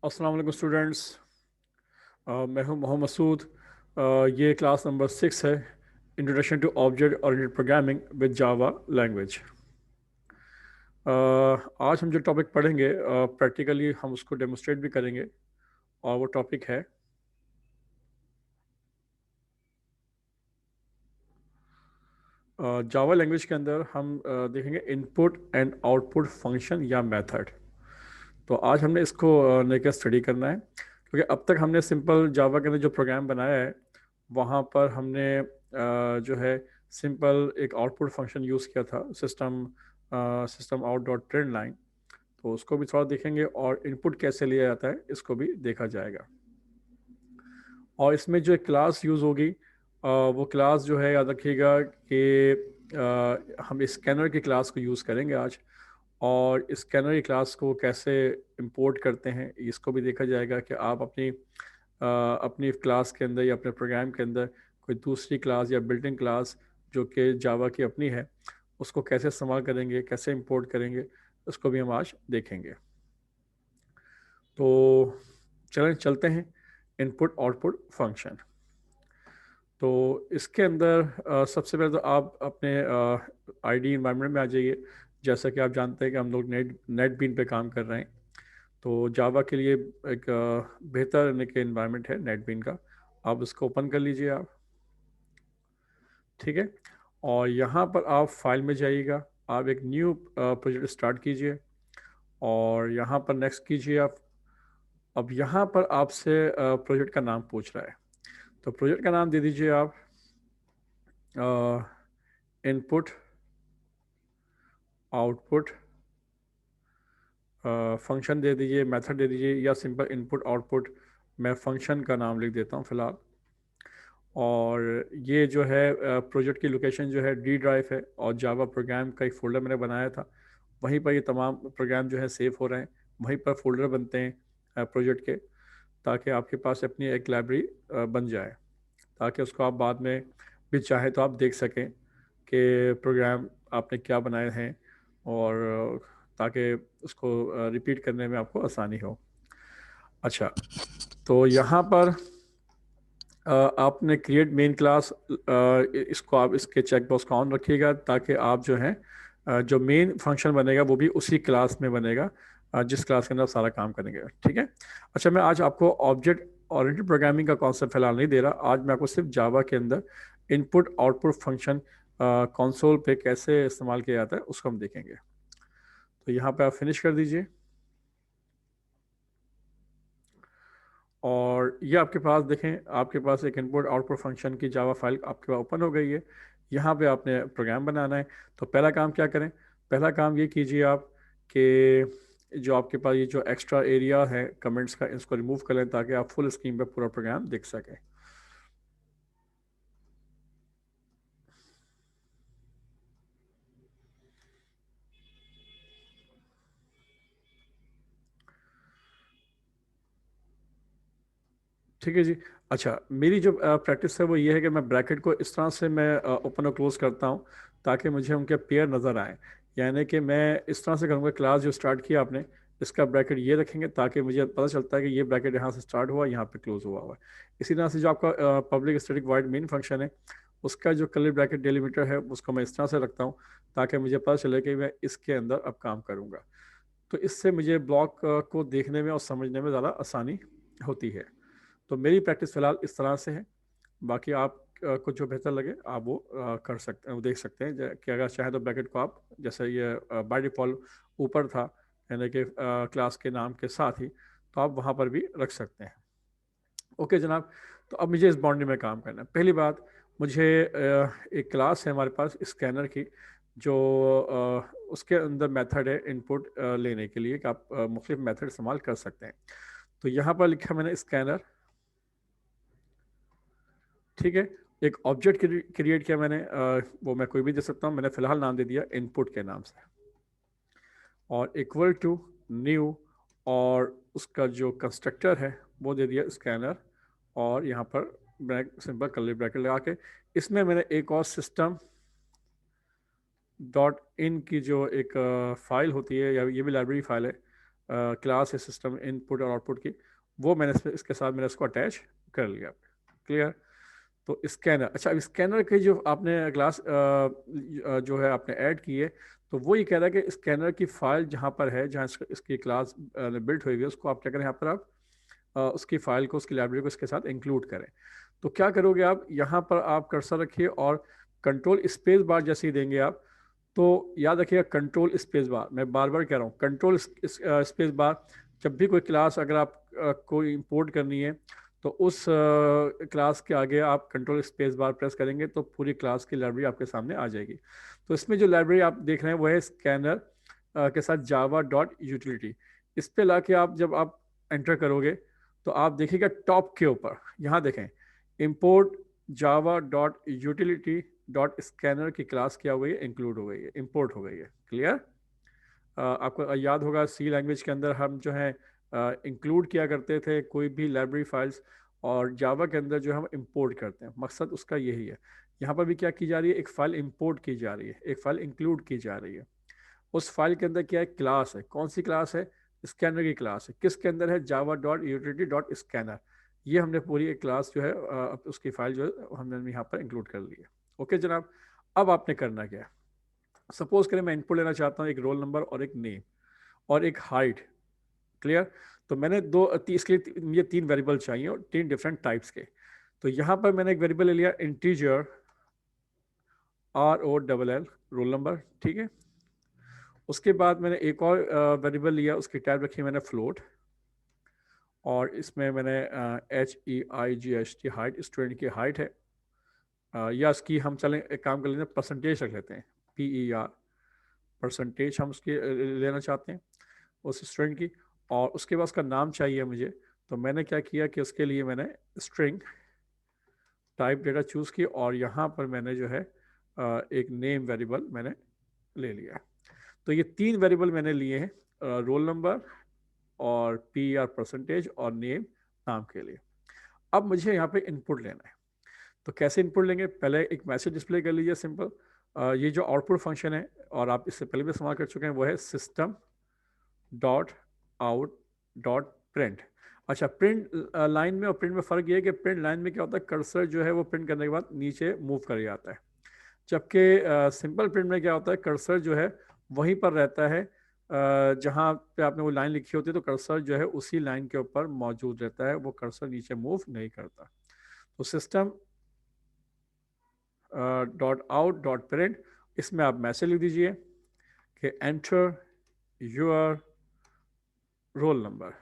अस्सलाम वालेकुम स्टूडेंट्स। मैं हूं मोहम्मद मसूद। ये क्लास नंबर 6 है, introduction to object oriented programming with Java language. आज हम जो टॉपिक पढ़ेंगे प्रैक्टिकली हम उसको डेमोस्ट्रेट भी करेंगे, और वो टॉपिक है जावा लैंग्वेज के अंदर हम देखेंगे इनपुट एंड आउटपुट फंक्शन या मेथड। तो आज हमने इसको लेकर स्टडी करना है, क्योंकि अब तक हमने सिंपल जावा के अंदर जो प्रोग्राम बनाया है वहाँ पर हमने जो है सिंपल एक आउटपुट फंक्शन यूज़ किया था, system out dot print line. तो उसको भी थोड़ा देखेंगे, और इनपुट कैसे लिया जाता है इसको भी देखा जाएगा। और इसमें जो एक क्लास यूज़ होगी वो क्लास जो है याद रखिएगा कि हम स्कैनर की क्लास को यूज़ करेंगे आज। और स्कैनर की क्लास को कैसे इंपोर्ट करते हैं इसको भी देखा जाएगा, कि आप अपनी क्लास के अंदर या अपने प्रोग्राम के अंदर कोई दूसरी क्लास या बिल्ट-इन क्लास जो कि जावा की अपनी है उसको कैसे इस्तेमाल करेंगे, कैसे इंपोर्ट करेंगे, उसको भी हम आज देखेंगे। तो चलें चलते हैं इनपुट आउटपुट फंक्शन। तो इसके अंदर सबसे पहले तो आप अपने आईडी इन्वायरमेंट में आ जाइए। जैसा कि आप जानते हैं कि हम लोग नेट बीन पे काम कर रहे हैं, तो जावा के लिए एक बेहतर इन्वायरमेंट है नेट बीन का। आप उसको ओपन कर लीजिए आप, ठीक है। और यहाँ पर आप फाइल में जाइएगा, आप एक न्यू प्रोजेक्ट स्टार्ट कीजिए, और यहाँ पर नेक्स्ट कीजिए आप। अब यहाँ पर आपसे प्रोजेक्ट का नाम पूछ रहा है, तो प्रोजेक्ट का नाम दे दीजिए आप इनपुट आउटपुट फंक्शन दे दीजिए, मेथड दे दीजिए, या सिंपल इनपुट आउटपुट। मैं फंक्शन का नाम लिख देता हूँ फ़िलहाल। और ये जो है प्रोजेक्ट की लोकेशन जो है डी ड्राइव है, और जावा प्रोग्राम का एक फ़ोल्डर मैंने बनाया था, वहीं पर ये तमाम प्रोग्राम जो है सेव हो रहे हैं। वहीं पर फ़ोल्डर बनते हैं प्रोजेक्ट के, ताकि आपके पास अपनी एक लाइब्रेरी बन जाए, ताकि उसको आप बाद में भी चाहें तो आप देख सकें कि प्रोग्राम आपने क्या बनाए हैं, और ताकि उसको रिपीट करने में आपको आसानी हो। अच्छा, तो यहाँ पर आपने क्रिएट मेन क्लास, इसको आप इसके चेक बॉक्स को ऑन रखिएगा, ताकि आप जो है जो मेन फंक्शन बनेगा वो भी उसी क्लास में बनेगा जिस क्लास के अंदर आप सारा काम करेंगे, ठीक है। अच्छा, मैं आज आपको ऑब्जेक्ट ओरिएंटेड प्रोग्रामिंग का कॉन्सेप्ट फिलहाल नहीं दे रहा। आज मैं आपको सिर्फ जावा के अंदर इनपुट आउटपुट फंक्शन कंसोल पे कैसे इस्तेमाल किया जाता है उसको हम देखेंगे। तो यहाँ पे आप फिनिश कर दीजिए, और ये आपके पास देखें, आपके पास एक इनपुट आउटपुट फंक्शन की जावा फाइल आपके पास ओपन हो गई है। यहाँ पे आपने प्रोग्राम बनाना है। तो पहला काम क्या करें, पहला काम ये कीजिए आप कि जो आपके पास ये जो एक्स्ट्रा एरिया है कमेंट्स का, इसको रिमूव कर लें, ताकि आप फुल स्क्रीन पे पूरा प्रोग्राम देख सकें। ठीक है जी। अच्छा, मेरी जो प्रैक्टिस है वो ये है कि मैं ब्रैकेट को इस तरह से मैं ओपन और क्लोज करता हूँ, ताकि मुझे उनके पेयर नज़र आए। यानी कि मैं इस तरह से करूँगा, क्लास जो स्टार्ट किया आपने इसका ब्रैकेट ये रखेंगे, ताकि मुझे पता चलता है कि ये ब्रैकेट यहाँ से स्टार्ट हुआ, यहाँ पे क्लोज हुआ हुआ है। इसी तरह से जो आपका public static void main function है, उसका जो कर्ली ब्रैकेट डेलिमीटर है उसको मैं इस तरह से रखता हूँ, ताकि मुझे पता चले कि मैं इसके अंदर अब काम करूँगा। तो इससे मुझे ब्लॉक को देखने में और समझने में ज़्यादा आसानी होती है। तो मेरी प्रैक्टिस फ़िलहाल इस तरह से है। बाकी आप को जो बेहतर लगे आप वो कर सकते हैं, वो देख सकते हैं कि अगर चाहे तो ब्रैकेट को आप, जैसे ये बाय डिफ़ॉल्ट ऊपर था यानी कि क्लास के नाम के साथ ही, तो आप वहाँ पर भी रख सकते हैं। ओके जनाब, तो अब मुझे इस बाउंड्री में काम करना है। पहली बात, मुझे एक क्लास है हमारे पास स्कैनर की, जो उसके अंदर मेथड है इनपुट लेने के लिए, कि आप मुख्तलिफ मेथड इस्तेमाल कर सकते हैं। तो यहाँ पर लिखा मैंने स्कैनर, ठीक है। एक ऑब्जेक्ट क्रिएट किया मैंने, वो मैं कोई भी दे सकता हूँ, मैंने फ़िलहाल नाम दे दिया इनपुट के नाम से, और इक्वल टू न्यू, और उसका जो कंस्ट्रक्टर है वो दे दिया स्कैनर, और यहाँ पर सिंपल कर्ली ब्रैकेट लगा के इसमें मैंने एक और सिस्टम डॉट इन की जो एक फ़ाइल होती है, या ये भी लाइब्रेरी फ़ाइल है, क्लास है सिस्टम इनपुट और आउटपुट की, वो मैंने इसके साथ मैंने इसको अटैच कर लिया। क्लियर। तो स्कैनर, अच्छा अब स्कैनर की जो आपने क्लास जो है आपने ऐड की है, तो वो ये कह रहा है कि स्कैनर की फाइल जहाँ पर है, जहाँ इसकी क्लास बिल्ट हुई है, उसको आप क्या करें, यहाँ पर आप उसकी फाइल को, उसकी लाइब्रेरी को इसके साथ इंक्लूड करें। तो क्या करोगे आप, यहाँ पर आप कर्सर रखिए और कंट्रोल स्पेस बार जैसे ही देंगे आप, तो याद रखिएगा कंट्रोल स्पेस बार, मैं बार बार कह रहा हूँ कंट्रोल स्पेस बार। जब भी कोई क्लास अगर आप कोई इंपोर्ट करनी है, तो उस क्लास के आगे आप कंट्रोल स्पेस बार प्रेस करेंगे तो पूरी क्लास की लाइब्रेरी आपके सामने आ जाएगी। तो इसमें जो लाइब्रेरी आप देख रहे हैं वो है स्कैनर के साथ जावा डॉट यूटिलिटी। इस पे लाके आप जब आप एंटर करोगे तो आप देखिएगा टॉप के ऊपर यहाँ देखें import Java dot utility dot scanner की क्लास क्या हो गई है, इंक्लूड हो गई है, इंपोर्ट हो गई है। क्लियर। आपको याद होगा सी लैंग्वेज के अंदर हम जो है इंक्लूड किया करते थे कोई भी लाइब्रेरी फाइल्स, और जावा के अंदर जो हम इंपोर्ट करते हैं, मकसद उसका यही है। यहाँ पर भी क्या की जा रही है, एक फाइल इंपोर्ट की जा रही है, एक फाइल इंक्लूड की जा रही है। उस फाइल के अंदर क्या है, क्लास है, कौन सी क्लास है, स्कैनर की क्लास है। किसके अंदर है, Java dot utility dot scanner. ये हमने पूरी एक क्लास जो है उसकी फाइल जो है हमने यहाँ पर इंक्लूड कर ली है। ओके जनाब। अब आपने करना क्या है, सपोज करें मैं इनपुट लेना चाहता हूँ एक रोल नंबर और एक नेम और एक हाइट। क्लियर। तो मैंने इसके लिए मुझे 3 वेरिएबल चाहिए और 3 डिफरेंट टाइप्स के। तो यहाँ पर मैंने एक वेरिएबल ले लिया इंटीजर ROLL, रोल नंबर, ठीक है। उसके बाद मैंने एक और वेरिएबल लिया, उसकी टाइप रखी मैंने फ्लोट, और इसमें मैंने HEIGHT हाइट, स्टूडेंट की हाइट है, या इसकी हम चलें एक काम कर लेते हैं, परसेंटेज रख लेते हैं, PER, परसेंटेज हम उसकी लेना चाहते हैं उस स्ट्रिंग की। और उसके बाद उसका नाम चाहिए मुझे, तो मैंने क्या किया कि उसके लिए मैंने स्ट्रिंग टाइप डेटा चूज़ की, और यहाँ पर मैंने जो है एक नेम वेरिएबल मैंने ले लिया। तो ये 3 वेरिएबल मैंने लिए हैं, रोल नंबर और PER परसेंटेज और नेम नाम के लिए। अब मुझे यहाँ पे इनपुट लेना है, तो कैसे इनपुट लेंगे, पहले एक मैसेज डिस्प्ले कर लीजिए सिंपल। ये जो आउटपुट फंक्शन है, और आप इससे पहले भी इस्तेमाल कर चुके हैं, वो है system dot out dot print. अच्छा, प्रिंट लाइन में और प्रिंट में फ़र्क ये है कि प्रिंट लाइन में क्या होता है, कर्सर जो है वो प्रिंट करने के बाद नीचे मूव कर जाता है, जबकि सिंपल प्रिंट में क्या होता है, कर्सर जो है वहीं पर रहता है, जहाँ पे आपने वो लाइन लिखी होती है तो कर्सर जो है उसी लाइन के ऊपर मौजूद रहता है, वो कर्सर नीचे मूव नहीं करता। तो system dot out dot print, इसमें आप मैसेज लिख दीजिए कि enter your roll number.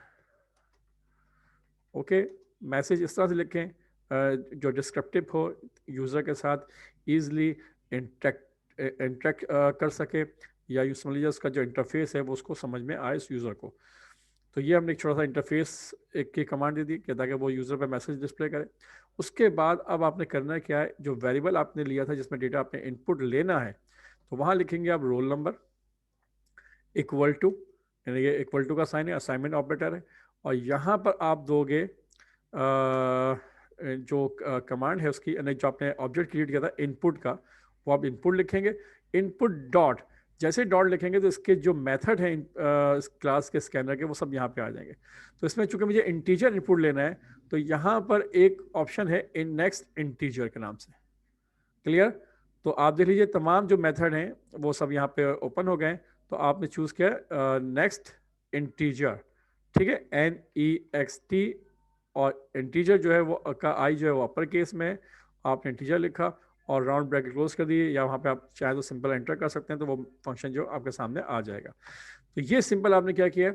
Okay, message इस तरह से लिखें जो डिस्क्रिप्टिव हो, यूज़र के साथ ईजिली इंटरेक्ट कर सके, या यूँ समझ लीजिए उसका जो इंटरफेस है वो उसको समझ में आए इस यूज़र को। तो ये हमने एक छोटा सा इंटरफेस एक की कमांड दे दी कि ताकि वो यूज़र पे मैसेज डिस्प्ले करे। उसके बाद अब आपने करना क्या है, जो वेरिएबल आपने लिया था जिसमें डेटा आपने इनपुट लेना है, तो वहाँ लिखेंगे आप रोल नंबर इक्वल टू, यानी ये इक्वल टू का साइन है, असाइनमेंट ऑपरेटर है, और यहाँ पर आप दोगे जो कमांड है उसकी, यानी जो आपने ऑब्जेक्ट क्रिएट किया था इनपुट का, वो आप इनपुट लिखेंगे। इनपुट डॉट, जैसे डॉट लिखेंगे तो इसके जो मेथड हैं इस क्लास के स्कैनर के, वो सब यहाँ पे आ जाएंगे। तो इसमें चूंकि मुझे इंटीजर इनपुट लेना है, तो यहाँ पर एक ऑप्शन है इन नेक्स्ट इंटीजर के नाम से। क्लियर। तो आप देख लीजिए तमाम जो मेथड हैं वो सब यहाँ पे ओपन हो गए। तो आपने चूज़ किया नेक्स्ट इंटीजर, ठीक है, NEXT, और इंटीजर जो है वो का आई जो है वो अपर केस में है। आपने इंटीजर लिखा और राउंड ब्रैकेट क्लोज कर दिए, या वहाँ पे आप चाहे तो सिंपल एंटर कर सकते हैं, तो वो फंक्शन जो आपके सामने आ जाएगा। तो ये सिंपल आपने क्या किया,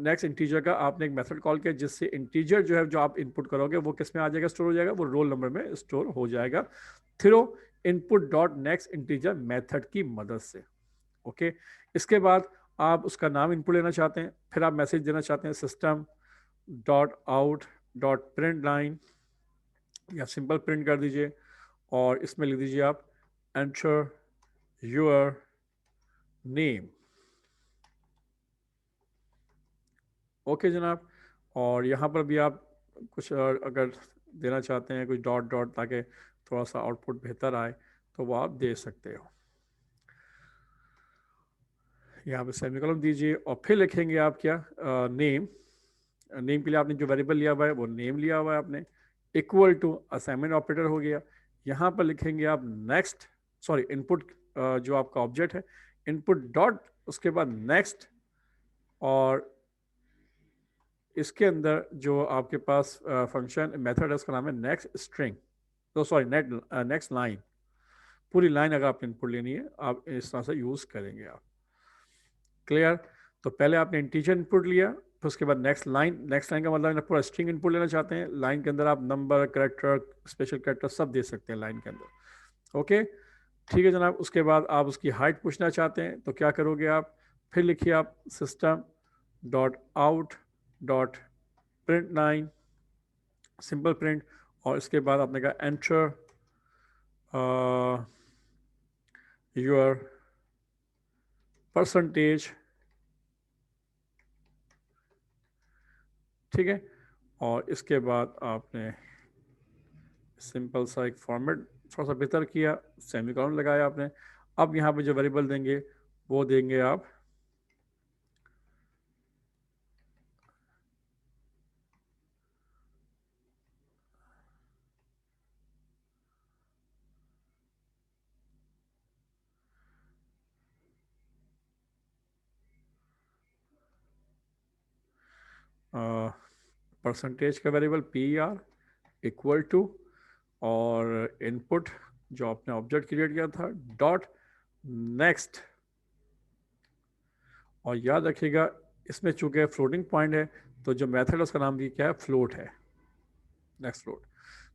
नेक्स्ट इंटीजर का आपने एक मेथड कॉल किया, जिससे इंटीजर जो है जो आप इनपुट करोगे वो किस में आ जाएगा, स्टोर हो जाएगा, वो रोल नंबर में स्टोर हो जाएगा through input dot next integer method की मदद से। ओके। इसके बाद आप उसका नाम इनपुट लेना चाहते हैं, फिर आप मैसेज देना चाहते हैं system dot out dot print line, या सिंपल प्रिंट कर दीजिए, और इसमें लिख दीजिए आप एंटर योर नेम। ओके जनाब। और यहाँ पर भी आप कुछ अगर देना चाहते हैं कुछ डॉट डॉट, ताकि थोड़ा सा आउटपुट बेहतर आए, तो वो आप दे सकते हो। यहाँ पे सेमीकोलन दीजिए और फिर लिखेंगे आप क्या, नेम। नेम के लिए आपने जो वेरिएबल लिया हुआ है वो नेम लिया हुआ है आपने, इक्वल टू असाइनमेंट ऑपरेटर हो गया। यहाँ पर लिखेंगे आप नेक्स्ट, सॉरी इनपुट, जो आपका ऑब्जेक्ट है इनपुट डॉट, उसके बाद नेक्स्ट, और इसके अंदर जो आपके पास फंक्शन मेथड है उसका नाम है नेक्स्ट स्ट्रिंग, तो सॉरी नेक्स्ट लाइन। पूरी लाइन अगर आपने इनपुट लेनी है आप इस तरह से यूज़ करेंगे आप। क्लियर? तो पहले आपने इंटीजर इनपुट लिया, फिर उसके बाद नेक्स्ट लाइन। नेक्स्ट लाइन का मतलब आप पूरा स्ट्रिंग इनपुट लेना चाहते हैं। लाइन के अंदर आप नंबर, कैरेक्टर, स्पेशल कैरेक्टर सब दे सकते हैं लाइन के अंदर। ओके, ठीक है जनाब। उसके बाद आप उसकी हाइट पूछना चाहते हैं तो क्या करोगे आप, फिर लिखिए आप system dot out dot print 9, simple print, और इसके बाद आपने कहा एंटर योर परसेंटेज, ठीक है। और इसके बाद आपने सिंपल सा एक फॉर्मेट थोड़ा सा बेहतर किया, सेमीकोलन लगाया आपने। अब यहाँ पे जो वेरिएबल देंगे वो देंगे आप परसेंटेज का वेरिएबल PR इक्वल टू, और इनपुट जो आपने ऑब्जेक्ट क्रिएट किया था डॉट नेक्स्ट। और याद रखिएगा इसमें चूंकि फ्लोटिंग पॉइंट है तो जो मेथड है उसका नाम भी क्या है, फ्लोट है, नेक्स्ट फ्लोट।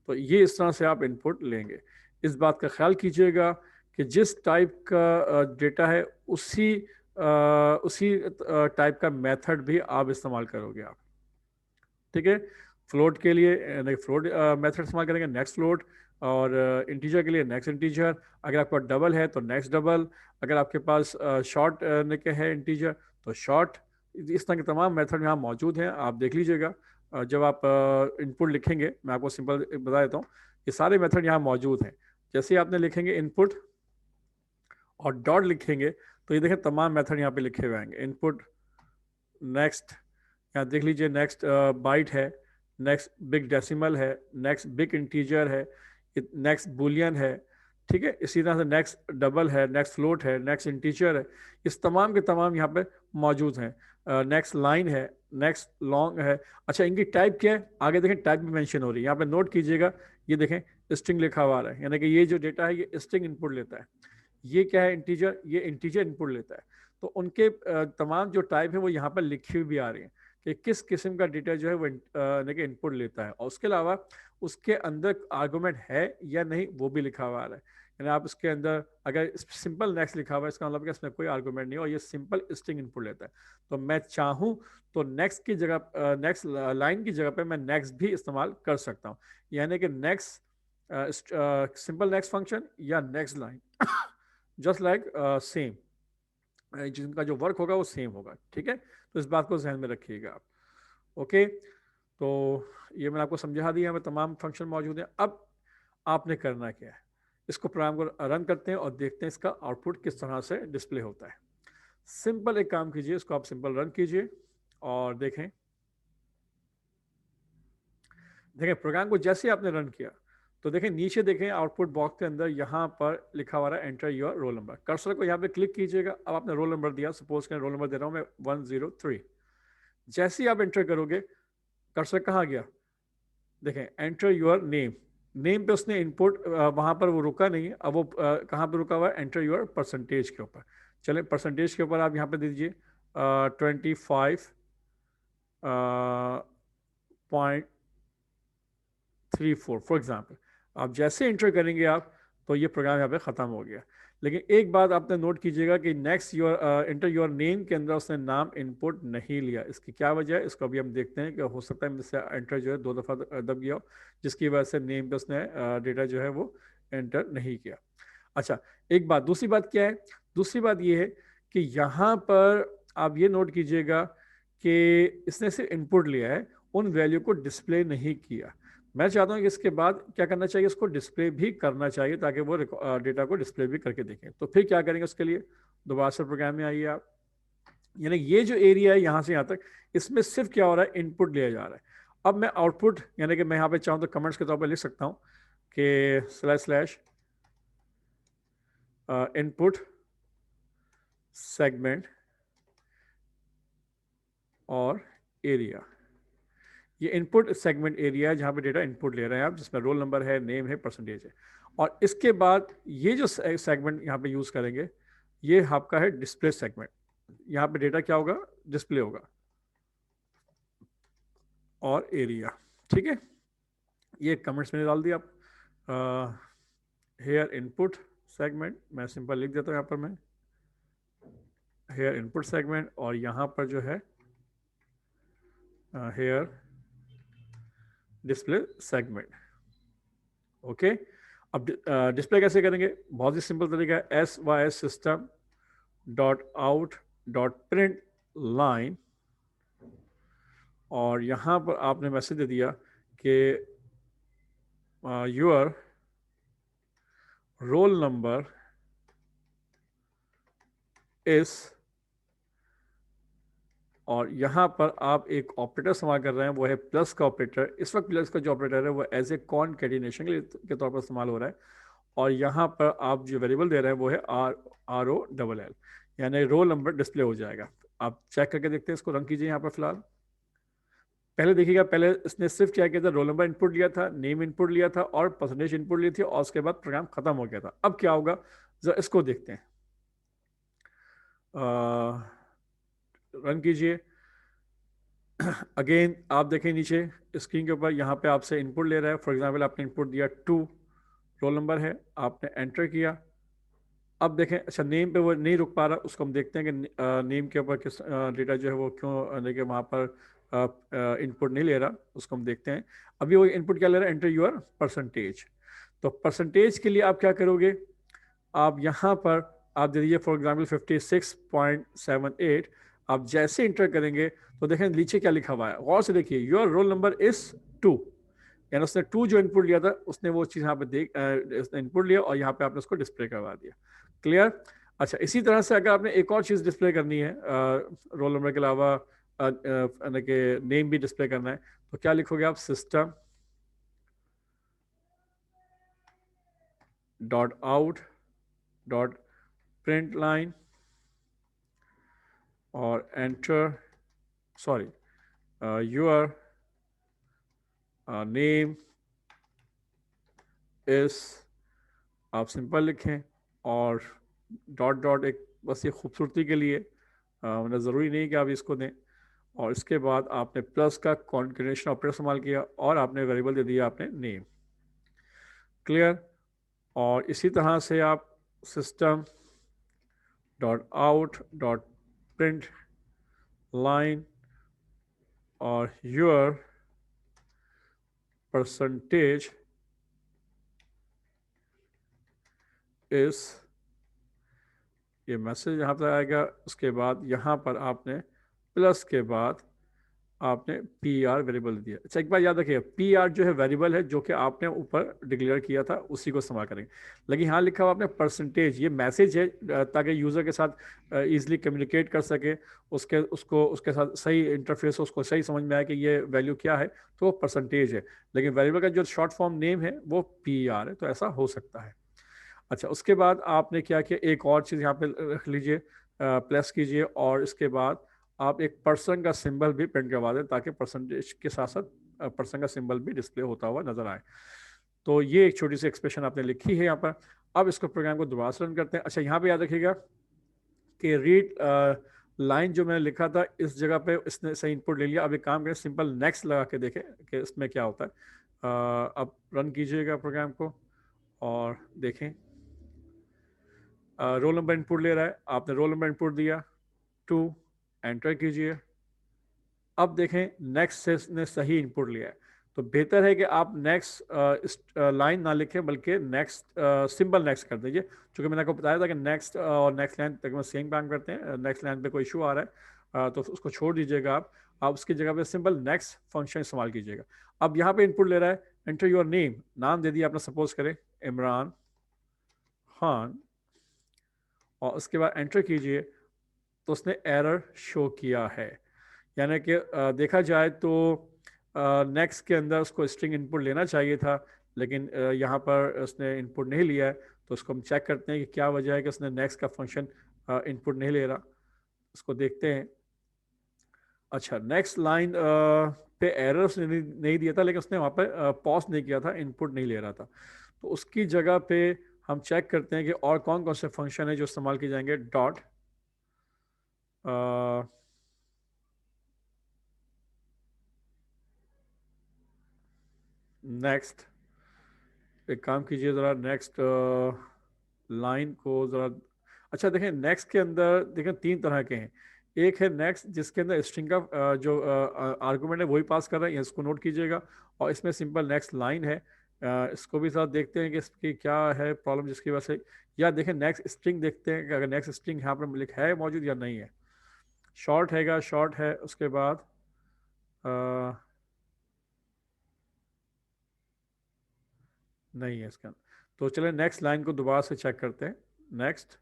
तो ये इस तरह से आप इनपुट लेंगे। इस बात का ख्याल कीजिएगा कि जिस टाइप का डेटा है उसी टाइप का मेथड भी आप इस्तेमाल करोगे आप, ठीक है। फ्लोट के लिए फ्लोट मेथड इस्तेमाल करेंगे, नेक्स्ट फ्लोट, और इंटीजर के लिए नेक्स्ट इंटीजर। अगर आपका डबल है तो नेक्स्ट डबल, अगर आपके पास शॉर्ट के है इंटीजर तो शॉर्ट। इस तरह के तमाम मेथड यहाँ मौजूद हैं, आप देख लीजिएगा। जब आप इनपुट लिखेंगे, मैं आपको सिंपल बता देता हूँ, ये सारे मेथड यहाँ मौजूद हैं। जैसे ही आपने लिखेंगे इनपुट और डॉट लिखेंगे तो ये देखें तमाम मेथड यहाँ पे लिखे हुए आएंगे। इनपुट, नेक्स्ट, यहाँ देख लीजिए नेक्स्ट बाइट है, नेक्स्ट बिग डेसिमल है, नेक्स्ट बिग इंटीजर है, नेक्स्ट बुलियन है, ठीक है। इसी तरह से नेक्स्ट डबल है, नेक्स्ट फ्लोट है, नेक्स्ट इंटीजर है। इस तमाम के तमाम यहाँ पे मौजूद हैं। नेक्स्ट लाइन है, नेक्स्ट लॉन्ग है। अच्छा, इनकी टाइप क्या है, आगे देखें टाइप भी मेंशन हो रही है, यहाँ पे नोट कीजिएगा। ये देखें स्ट्रिंग लिखा हुआ है, यानी कि ये जो डेटा है ये स्ट्रिंग इनपुट लेता है। ये क्या है, इंटीजर, ये इंटीजर इनपुट लेता है। तो उनके तमाम जो टाइप है वो यहाँ पर लिखी हुई भी आ रही है कि किस किस्म का डेटा जो है वो इनपुट लेता है। और उसके अलावा उसके अंदर आर्गुमेंट है या नहीं वो भी लिखा हुआ है। यानी आप इसके अंदर अगर सिंपल नेक्स्ट लिखा हुआ है इसका मतलब कि इसमें कोई आर्गुमेंट नहीं है और ये सिंपल स्ट्रिंग इनपुट लेता है। तो मैं चाहूँ तो नेक्स्ट की जगह, नेक्स्ट लाइन की जगह पे मैं नेक्स्ट भी इस्तेमाल कर सकता हूँ, यानी कि नेक्स्ट सिंपल नेक्स्ट फंक्शन या next line just like same, जिनका जो वर्क होगा वो सेम होगा, ठीक है। तो इस बात को ध्यान में रखिएगा आप। ओके, तो ये मैंने आपको समझा दिया, हमें तमाम फंक्शन मौजूद हैं। अब आपने करना क्या है, इसको प्रोग्राम को रन करते हैं और देखते हैं इसका आउटपुट किस तरह से डिस्प्ले होता है। सिंपल एक काम कीजिए, इसको आप सिंपल रन कीजिए और देखें। देखें प्रोग्राम को जैसे आपने रन किया तो देखें नीचे देखें आउटपुट बॉक्स के अंदर यहाँ पर लिखा हुआ है enter your roll number. Cursor को यहाँ पे क्लिक कीजिएगा। अब आपने रोल नंबर दिया, सपोज करें रोल नंबर दे रहा हूँ मैं 103। जैसे ही आप एंटर करोगे, कर्सर कहाँ गया, देखें एंटर योर नेम। नेम पे उसने इनपुट वहाँ पर वो रुका नहीं, अब वो कहाँ पर रुका हुआ है, एंटर योर परसेंटेज के ऊपर। चलें परसेंटेज के ऊपर आप यहाँ पे दीजिए 25.34 फॉर एग्जाम्पल। आप जैसे इंटर करेंगे आप तो ये प्रोग्राम यहाँ पे ख़त्म हो गया। लेकिन एक बात आपने नोट कीजिएगा कि next your inter your name के अंदर उसने नाम इनपुट नहीं लिया। इसकी क्या वजह है, इसको अभी हम देखते हैं कि हो सकता है मुझसे एंटर जो है 2 दफ़ा दब गया हो, जिसकी वजह से नेम पे उसने डेटा जो है वो एंटर नहीं किया। अच्छा, एक बात, दूसरी बात क्या है, दूसरी बात ये है कि यहाँ पर आप ये नोट कीजिएगा कि इसने सिर्फ इनपुट लिया है, उन वैल्यू को डिस्प्ले नहीं किया। मैं चाहता हूँ कि इसके बाद क्या करना चाहिए, उसको डिस्प्ले भी करना चाहिए ताकि वो डेटा को डिस्प्ले भी करके देखें। तो फिर क्या करेंगे उसके लिए, दोबारा से प्रोग्राम में आइए आप। यानी ये जो एरिया है यहाँ से यहाँ तक, इसमें सिर्फ क्या हो रहा है, इनपुट लिया जा रहा है। अब मैं आउटपुट, यानी कि मैं यहाँ पे चाहूँ तो कमेंट्स के तौर पर लिख सकता हूँ कि स्लैश इनपुट सेगमेंट और एरिया। ये इनपुट सेगमेंट एरिया है जहाँ पे डेटा इनपुट ले रहे हैं आप, जिसमें रोल नंबर है, नेम है, परसेंटेज है। और इसके बाद ये जो सेगमेंट यहाँ पे यूज़ करेंगे, ये आपका है डिस्प्ले सेगमेंट। यहाँ पे डेटा क्या होगा, डिस्प्ले होगा, और एरिया। ठीक है, ये कमेंट्स मैंने डाल दिया आप। हेयर इनपुट सेगमेंट, मैं सिंपल लिख देता हूँ यहाँ पर, मैं हेयर इनपुट सेगमेंट, और यहाँ पर जो है हेयर डिस्प्ले सेगमेंट। ओके, अब डिस्प्ले कैसे करेंगे, बहुत ही सिंपल तरीका है, SYS system dot out dot print line, और यहाँ पर आपने मैसेज दे दिया कि योर रोल नंबर इस, और यहाँ पर आप एक ऑपरेटर इस्तेमाल कर रहे हैं, वो है प्लस का ऑपरेटर। इस वक्त प्लस का जो ऑपरेटर है वो एज ए कॉनकैटिनेशन के तौर पर इस्तेमाल हो रहा है। और यहाँ पर आप जो वेरिएबल दे रहे हैं वो है ROLL, यानी रोल नंबर डिस्प्ले हो जाएगा। आप चेक करके देखते हैं, इसको रन कीजिए यहाँ पर फिलहाल। पहले देखिएगा, पहले इसने सिर्फ क्या किया था, रोल नंबर इनपुट लिया था, नेम इनपुट लिया था, और परसेंटेज इनपुट ली थी, और उसके बाद प्रोग्राम खत्म हो गया था। अब क्या होगा, जरा इसको देखते हैं, रन कीजिए। अगेन आप देखें नीचे स्क्रीन के ऊपर, यहाँ पे आपसे इनपुट ले रहा है। फॉर एग्जांपल आपने इनपुट दिया 2, रोल नंबर है, आपने एंटर किया। अब देखें, अच्छा नेम पे वो नहीं रुक पा रहा, उसको हम देखते हैं कि नेम के ऊपर किस डेटा जो है वो क्यों देखिए वहाँ पर इनपुट नहीं ले रहा, उसको हम देखते हैं। अभी वो इनपुट क्या ले रहा है, एंटर यूर परसेंटेज। तो परसेंटेज के लिए आप क्या करोगे, आप यहाँ पर आप दे दीजिए फॉर एग्जाम्पल 56.78। आप जैसे इंटर करेंगे तो देखें नीचे क्या लिखा हुआ है, गौर से देखिए, योर रोल नंबर इज 2, यानी उसने 2 जो इनपुट लिया था उसने वो चीज़ यहाँ पे उसने इनपुट लिया, और यहाँ पे आपने उसको डिस्प्ले करवा दिया। क्लियर। अच्छा, इसी तरह से अगर आपने एक और चीज़ डिस्प्ले करनी है, रोल नंबर के अलावा यानी कि नेम भी डिस्प्ले करना है, तो क्या लिखोगे आप, system dot out dot print line, और एंटर, सॉरी, योर नेम इस, आप सिंपल लिखें, और डॉट डॉट एक बस ये खूबसूरती के लिए, मतलब ज़रूरी नहीं कि आप इसको दें। और इसके बाद आपने प्लस का कॉन्कैटिनेशन ऑपरेटर इस्तेमाल किया, और आपने वेरिएबल दे दिया आपने नेम। क्लियर। और इसी तरह से आप system dot out dot print line और योर परसेंटेज इस, ये मैसेज यहाँ पर आएगा। उसके बाद यहाँ पर आपने प्लस के बाद आपने PR वेरिएबल दिया। अच्छा, एक बार याद रखिए, PR जो है वेरिएबल है जो कि आपने ऊपर डिक्लेयर किया था, उसी को इस्तेमाल करेंगे। लेकिन यहाँ लिखा हुआ आपने परसेंटेज, ये मैसेज है ताकि यूज़र के साथ ईजिली कम्युनिकेट कर सके, उसके साथ सही इंटरफेस, उसको सही समझ में आए कि ये वैल्यू क्या है, तो वो परसेंटेज है। लेकिन वेरिएबल का जो शॉर्ट फॉर्म नेम है वो PR है, तो ऐसा हो सकता है। अच्छा, उसके बाद आपने क्या किया, एक और चीज़ यहाँ पे रख लीजिए, प्लस कीजिए, और इसके बाद आप एक पर्सन का सिंबल भी प्रिंट करवा दें, ताकि परसेंटेज के साथ साथ पर्सन का सिंबल भी डिस्प्ले होता हुआ नजर आए। तो ये एक छोटी सी एक्सप्रेशन आपने लिखी है यहाँ पर। अब इसको प्रोग्राम को दोबारा से रन करते हैं। अच्छा, यहाँ पे याद रखिएगा कि रीड लाइन जो मैंने लिखा था, इस जगह पे इसने सही इनपुट ले लिया। अब एक काम करें, सिंपल नेक्स्ट लगा के देखें कि इसमें क्या होता है। अब रन कीजिएगा प्रोग्राम को और देखें, रोल नंबर इनपुट ले रहा है, आपने रोल नंबर इनपुट दिया 2, एंटर कीजिए। अब देखें नेक्स्ट से ने सही इनपुट लिया है, तो बेहतर है कि आप नेक्स्ट लाइन ना लिखें, बल्कि नेक्स्ट सिंबल नेक्स्ट कर दीजिए। क्योंकि मैंने आपको बताया था कि नेक्स्ट और नेक्स्ट लाइन तक सेम काम करते हैं। नेक्स्ट लाइन पे कोई इशू आ रहा है तो उसको छोड़ दीजिएगा। आप उसकी जगह पे सिंपल नेक्स्ट फंक्शन इस्तेमाल कीजिएगा। अब यहाँ पे इनपुट ले रहा है, एंटर योर नेम, नाम दे दिया आपने, सपोज करें इमरान खान, और उसके बाद एंटर कीजिए। तो उसने एरर शो किया है। यानी कि देखा जाए तो नेक्स्ट के अंदर उसको स्ट्रिंग इनपुट लेना चाहिए था, लेकिन यहाँ पर उसने इनपुट नहीं लिया है। तो उसको हम चेक करते हैं कि क्या वजह है कि उसने नेक्स्ट का फंक्शन इनपुट नहीं ले रहा। उसको देखते हैं। अच्छा, नेक्स्ट लाइन पे एरर उसने नहीं दिया था, लेकिन उसने वहाँ पे पॉज नहीं किया था, इनपुट नहीं ले रहा था। तो उसकी जगह पे हम चेक करते हैं कि और कौन कौन से फंक्शन है जो इस्तेमाल किए जाएंगे। डॉट नेक्स्ट, एक काम कीजिए ज़रा, नेक्स्ट लाइन को ज़रा। अच्छा देखें, नेक्स्ट के अंदर देखें 3 तरह के हैं। एक है नेक्स्ट जिसके अंदर स्ट्रिंग का जो आर्गुमेंट है वही पास कर रहा है, इसको नोट कीजिएगा। और इसमें सिंपल नेक्स्ट लाइन है। इसको भी साथ देखते हैं कि इसकी क्या है प्रॉब्लम जिसकी वजह से। या देखें नेक्स्ट स्ट्रिंग देखते हैं कि अगर नेक्स्ट स्ट्रिंग यहाँ पर लिखा है मौजूद या नहीं है। शॉर्ट हैगा, शॉर्ट है, उसके बाद नहीं है इसका। तो चलें नेक्स्ट लाइन को दोबारा से चेक करते हैं। नेक्स्ट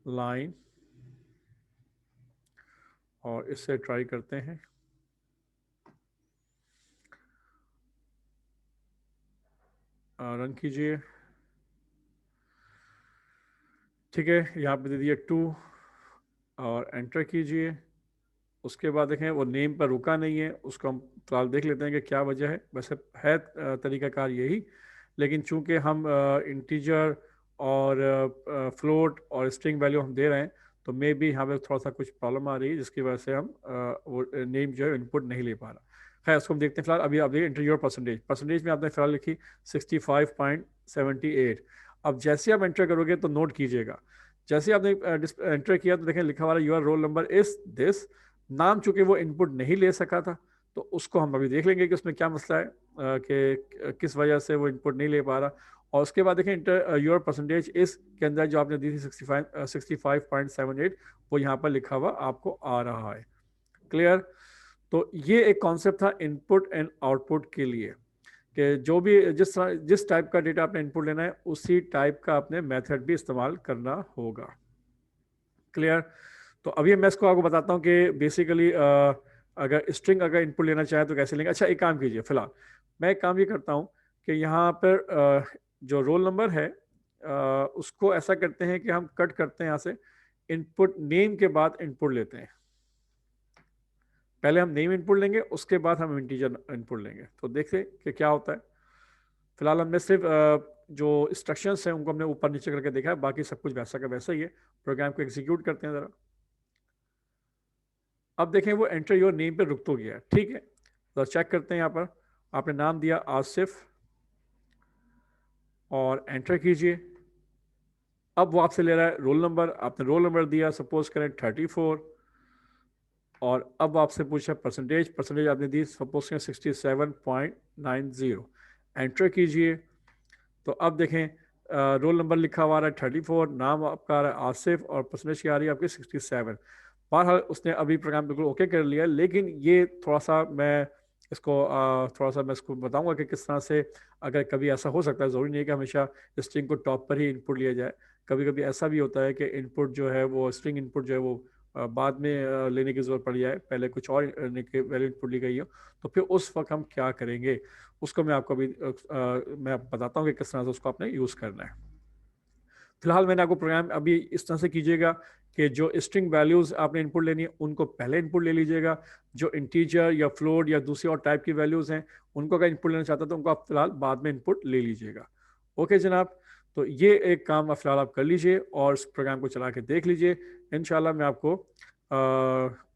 लाइन, और इससे ट्राई करते हैं। रन कीजिए। ठीक है, यहाँ पे दे दिया 2 और एंटर कीजिए। उसके बाद देखें वो नेम पर रुका नहीं है, उसको हम फिलहाल देख लेते हैं कि क्या वजह है। वैसे है तरीकाकार यही, लेकिन चूंकि हम इंटीजर और फ्लोट और स्ट्रिंग वैल्यू हम दे रहे हैं, तो मे बी यहाँ पे थोड़ा सा कुछ प्रॉब्लम आ रही है जिसकी वजह से हम वो नेम जो है इनपुट नहीं ले पा रहा। खैर उसको हम देखते हैं। फिलहाल अभी आप देखिए इंटीजर परसेंटेज, परसेंटेज में आपने फिलहाल लिखी 65.78। अब जैसे आप एंटर करोगे तो नोट कीजिएगा, जैसे आपने एंटर किया तो देखें लिखा हुआ your roll number is this. नाम चूंकि वो इनपुट नहीं ले सका था, तो उसको हम अभी देख लेंगे कि उसमें क्या मसला है, कि किस वजह से वो इनपुट नहीं ले पा रहा। और उसके बाद देखें इंटर योर परसेंटेज इस के अंदर जो आपने दी थी 65.78, वो यहाँ पर लिखा हुआ आपको आ रहा है। क्लियर? तो ये एक कॉन्सेप्ट था इनपुट एंड आउटपुट के लिए, कि जो भी जिस टाइप का डेटा आपने इनपुट लेना है उसी टाइप का आपने मेथड भी इस्तेमाल करना होगा। क्लियर? तो अभी मैं इसको आपको बताता हूँ कि बेसिकली अगर स्ट्रिंग अगर इनपुट लेना चाहे तो कैसे लेंगे। अच्छा, एक काम कीजिए, फिलहाल मैं एक काम ये करता हूँ कि यहाँ पर जो रोल नंबर है उसको ऐसा करते हैं कि हम कट करते हैं यहाँ से, इनपुट नेम के बाद इनपुट लेते हैं। पहले हम नेम इनपुट लेंगे, उसके बाद हम इंटीजर इनपुट लेंगे। तो देखते कि क्या होता है। फिलहाल हमने सिर्फ जो इंस्ट्रक्शंस हैं उनको हमने ऊपर नीचे करके देखा है, बाकी सब कुछ वैसा का वैसा ही है। प्रोग्राम को एग्जीक्यूट करते हैं ज़रा। अब देखें वो एंटर योर नेम पे रुक तो गया, ठीक है। तो चेक करते हैं, यहाँ पर आपने नाम दिया आसिफ और एंटर कीजिए। अब वो आपसे ले रहा है रोल नंबर, आपने रोल नंबर दिया सपोज करें 34, और अब आपसे पूछा परसेंटेज, परसेंटेज आपने दी सपोज करें 67.90। एंटर कीजिए। तो अब देखें रोल नंबर लिखा हुआ आ रहा है 34, नाम आपका आ रहा है आसिफ, और परसेंटेज क्या आ रही है आपकी 67। बहरहाल उसने अभी प्रोग्राम बिल्कुल ओके कर लिया, लेकिन ये थोड़ा सा मैं इसको बताऊंगा कि किस तरह से अगर कभी ऐसा हो सकता है। ज़रूरी नहीं है कि हमेशा स्ट्रिंग को टॉप पर ही इनपुट लिया जाए। कभी कभी ऐसा भी होता है कि इनपुट जो है वो स्ट्रिंग इनपुट जो है वो बाद में लेने की ज़रूरत पड़ जाए, पहले कुछ और वैल्यू इनपुट ली गई हो। तो फिर उस वक्त हम क्या करेंगे, उसको मैं आपको अभी मैं बताता हूँ कि किस तरह से उसको आपने यूज़ करना है। फिलहाल मैंने आपको प्रोग्राम अभी इस तरह से कीजिएगा कि जो स्ट्रिंग वैल्यूज़ आपने इनपुट लेनी है उनको पहले इनपुट ले लीजिएगा। जो इंटीजर या फ्लोट या दूसरी और टाइप की वैल्यूज़ हैं उनको अगर इनपुट लेना चाहता तो उनको आप फिलहाल बाद में इनपुट ले लीजिएगा। ओके जनाब, तो ये एक काम फिलहाल आप कर लीजिए और इस प्रोग्राम को चला के देख लीजिए। इंशाल्लाह मैं आपको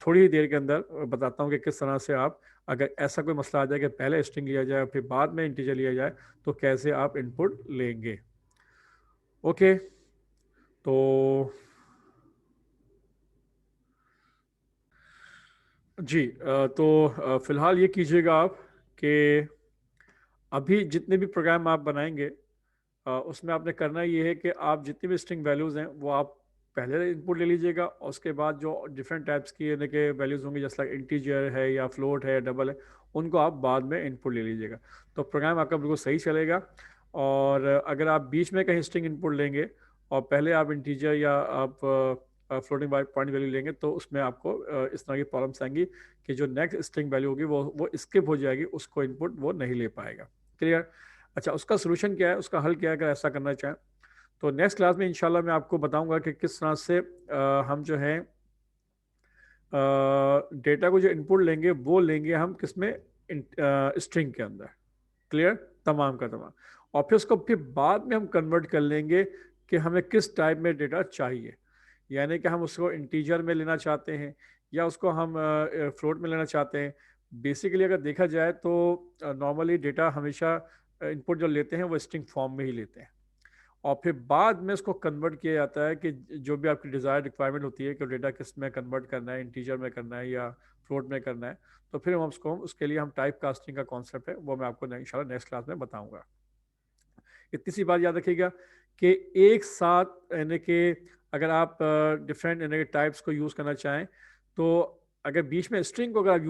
थोड़ी ही देर के अंदर बताता हूँ कि किस तरह से आप, अगर ऐसा कोई मसला आ जाए कि पहले स्ट्रिंग लिया जाए फिर बाद में इंटीजर लिया जाए, तो कैसे आप इनपुट लेंगे। ओके, तो जी तो फिलहाल ये कीजिएगा आप कि अभी जितने भी प्रोग्राम आप बनाएंगे उसमें आपने करना ये है कि आप जितनी भी स्ट्रिंग वैल्यूज़ हैं वो आप पहले इनपुट ले लीजिएगा, और उसके बाद जो डिफरेंट टाइप्स की यानी कि वैल्यूज़ होंगी जैसे लाइक इंटीजर है या फ्लोट है, डबल है, उनको आप बाद में इनपुट ले लीजिएगा। तो प्रोग्राम आपका बिल्कुल सही चलेगा। और अगर आप बीच में कहीं स्ट्रिंग इनपुट लेंगे और पहले आप इंटीजर या आप फ्लोटिंग पॉइंट वैल्यू लेंगे तो उसमें आपको इस तरह की प्रॉब्लम्स आएंगी कि जो नेक्स्ट स्ट्रिंग वैल्यू होगी वो स्किप हो जाएगी, उसको इनपुट वो नहीं ले पाएगा। क्लियर? अच्छा, उसका सोल्यूशन क्या है, उसका हल क्या है अगर ऐसा करना चाहें? तो नेक्स्ट क्लास में इंशाल्लाह मैं आपको बताऊंगा कि किस तरह से हम जो है डेटा को जो इनपुट लेंगे वो लेंगे हम किसमें, स्ट्रिंग के अंदर। क्लियर? तमाम का तमाम। और फिर उसको फिर बाद में हम कन्वर्ट कर लेंगे कि हमें किस टाइप में डेटा चाहिए, यानी कि हम उसको इंटीजर में लेना चाहते हैं या उसको हम फ्लोट में लेना चाहते हैं। बेसिकली अगर देखा जाए तो नॉर्मली डेटा हमेशा इनपुट जो लेते हैं वो स्ट्रिंग फॉर्म में ही लेते हैं, और फिर बाद में उसको कन्वर्ट किया जाता है कि जो भी आपकी डिज़ायर रिक्वायरमेंट होती है कि डेटा किस में कन्वर्ट करना है, इंटीजर में करना है या फ्लोट में करना है, तो फिर हम उसको उसके लिए हम टाइप कास्टिंग का कॉन्सेप्ट है वो मैं आपको इंशाल्लाह नेक्स्ट क्लास में बताऊंगा। इतनी सी बात याद रखिएगा कि एक साथ यानी कि अगर आप डिफरेंट यानी कि टाइप्स को यूज़ करना चाहें तो अगर बीच में स्ट्रिंग को अगर आप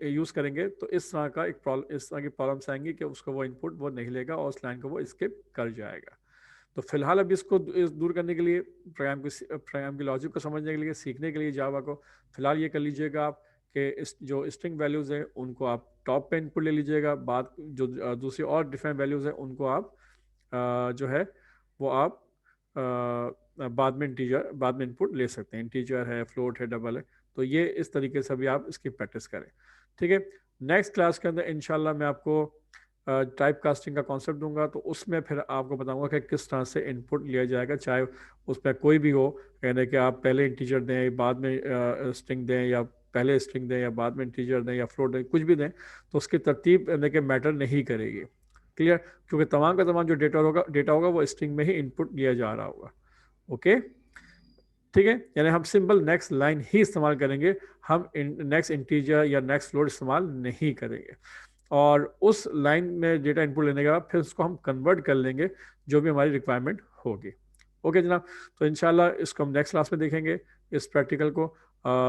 यूज़ करेंगे तो इस तरह का एक प्रॉब्लम, इस तरह की प्रॉब्लम्स आएंगी कि उसको वो इनपुट वो नहीं लेगा और उस लाइन को वो स्किप कर जाएगा। तो फिलहाल अभी इसको दूर करने के लिए, प्रोग्राम की लॉजिक को समझने के लिए, सीखने के लिए जावा को फिलहाल ये कर लीजिएगा आप कि इस जो स्ट्रिंग वैल्यूज़ हैं उनको आप टॉप पे इनपुट ले लीजिएगा, बाद जो दूसरी और डिफरेंट वैल्यूज़ हैं उनको आप जो है वो आप बाद में इनपुट ले सकते हैं। इंटीजर है, फ्लोट है, डबल है, तो ये इस तरीके से भी आप इसकी प्रैक्टिस करें। ठीक है, नेक्स्ट क्लास के अंदर इंशाल्लाह मैं आपको टाइप कास्टिंग का कॉन्सेप्ट दूंगा, तो उसमें फिर आपको बताऊंगा कि किस तरह से इनपुट लिया जाएगा, चाहे उसमें कोई भी हो, यानी कि आप पहले इंटीजर दें, बाद में स्ट्रिंग दें, या पहले स्ट्रिंग दें या बाद में इंटीजर दें या फ्लोट दें, कुछ भी दें, तो उसकी तरतीब यानी कि मैटर नहीं करेगी। क्लियर? क्योंकि तमाम का तमाम जो डेटा होगा वो स्ट्रिंग में ही इनपुट लिया जा रहा होगा। ओके, ठीक है, यानी हम सिंपल नेक्स्ट लाइन ही इस्तेमाल करेंगे, हम नेक्स्ट इंटीजर या नेक्स्ट फ्लोट इस्तेमाल नहीं करेंगे। और उस लाइन में डेटा इनपुट लेने के बाद फिर उसको हम कन्वर्ट कर लेंगे जो भी हमारी रिक्वायरमेंट होगी। ओके जनाब, तो इंशाल्लाह इसको हम नेक्स्ट क्लास में देखेंगे इस प्रैक्टिकल को।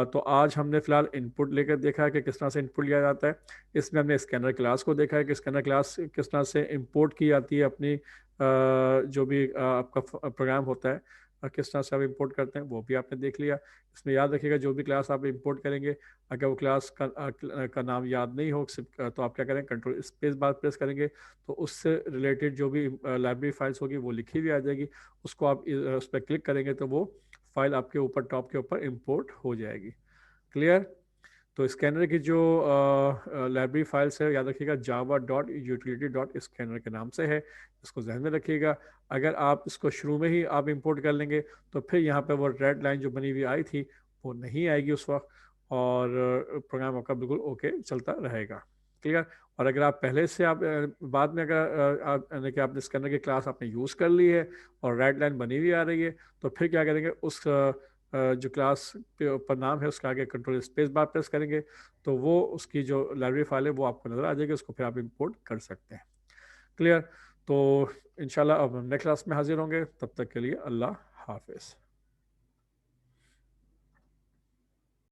तो आज हमने फिलहाल इनपुट लेकर देखा है कि किस तरह से इनपुट लिया जाता है। इसमें हमने स्कैनर क्लास को देखा है कि स्कैनर क्लास किस तरह से इंपोर्ट की जाती है अपनी जो भी आपका प्रोग्राम होता है, किस तरह से आप इंपोर्ट करते हैं वो भी आपने देख लिया। इसमें याद रखिएगा जो भी क्लास आप इंपोर्ट करेंगे, अगर वो क्लास का नाम याद नहीं हो तो आप क्या करें, कंट्रोल स्पेस बार प्रेस करेंगे तो उससे रिलेटेड जो भी लाइब्रेरी फाइल्स होगी वो लिखी हुई आ जाएगी, उसको आप उस पर क्लिक करेंगे तो वो फाइल आपके ऊपर टॉप के ऊपर इंपोर्ट हो जाएगी। क्लियर? तो स्कैनर की जो लाइब्रेरी फाइल्स है याद रखिएगा java.utility.scanner के नाम से है, इसको जहन में रखिएगा। अगर आप इसको शुरू में ही आप इंपोर्ट कर लेंगे तो फिर यहाँ पे वो रेड लाइन जो बनी हुई आई थी वो नहीं आएगी उस वक्त, और प्रोग्राम आपका बिल्कुल ओके चलता रहेगा। क्लियर? और अगर आप पहले से आप बाद में अगर आप यानी कि आपने स्कैनर की क्लास आपने यूज़ कर ली है और रेड लाइन बनी हुई आ रही है, तो फिर क्या करेंगे, उस जो क्लास के ऊपर नाम है उसका आगे कंट्रोल स्पेस बार प्रेस करेंगे तो वो उसकी जो लाइब्रेरी फाइल है वो आपको नज़र आ जाएगी, उसको फिर आप इंपोर्ट कर सकते हैं। क्लियर? तो इंशाल्लाह अब नेक्स्ट क्लास में हाजिर होंगे, तब तक के लिए अल्लाह हाफिज़।